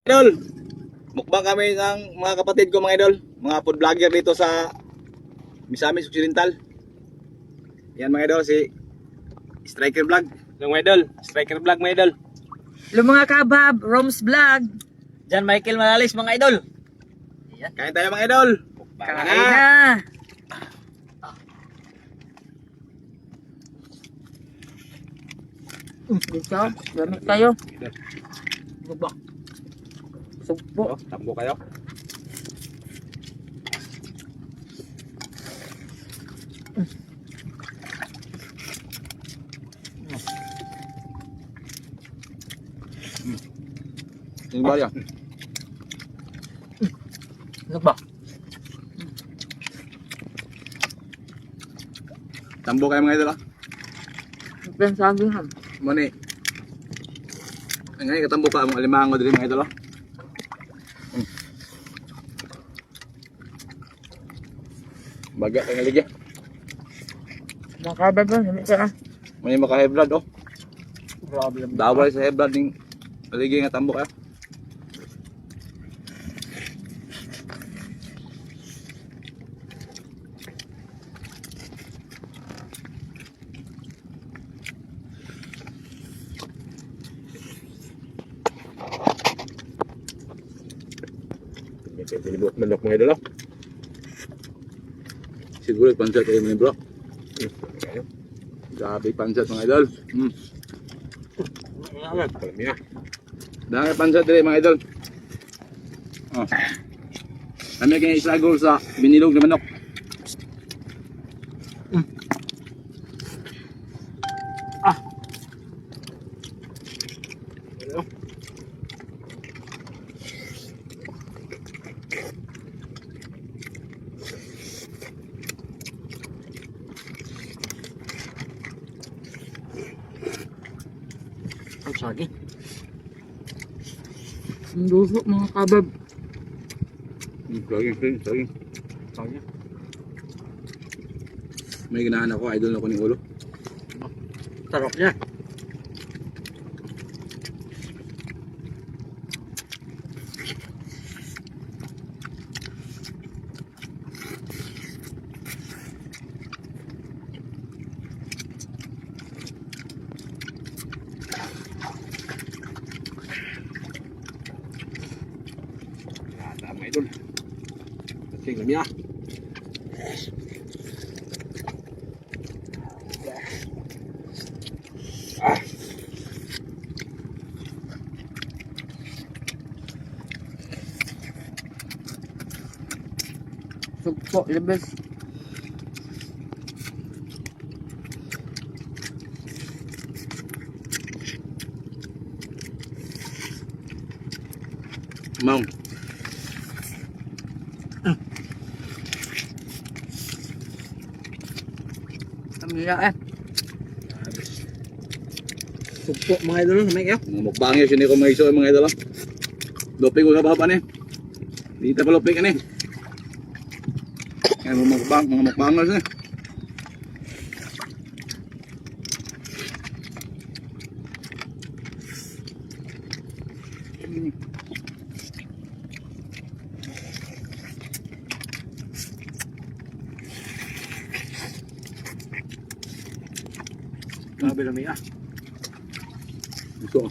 Idol, mukbang kami ng mga kapatid ko mga idol, mga food vlogger dito sa Misamis Occidental. Yan mga idol, si Striker Vlog. Yung mga idol, Striker Vlog mga idol. Hello mga kabab, Roms Vlog. Jan Michael Malalis mga idol. Kain tayo mga idol. Mukbang Kain na. na. Dito, gamit kayo. Mukbang. Sugpo. Tambo kayo. Ini ba yan? Ano ba? Tambo kayo mga idol ah. Ito sa agihan. Mani. Ngayon katambo ka mga limango dito mga idol ah. Baga ang ligya. Mga kabab ba? Gamit ka. Mani maka-high blood oh. Problem. Dawal sa high blood ning paligay nga tambo kayo. Pinibot manok mga idol. Siguro pansat kayo mga bro. Grabe pansat mga idol. Dami pansat dire mga idol. Oh. Kami kaya isagol sa binilog na manok. Ang sagi. Ang luso mga kabab. Saging. May ginahan ako, idol na ko ni ulo. Sarap niya. Tama idol. Kasi lamya. Sugpo, labas. Mau. Kamila eh. Sugpo mga idol na may kayo. Mga mukbang yun, sini ko mga iso mga idol. Lupig ko sa baba ni. Dito pa lupig ka ni. Yan mga mukbangers ni. Grabe na may Ito.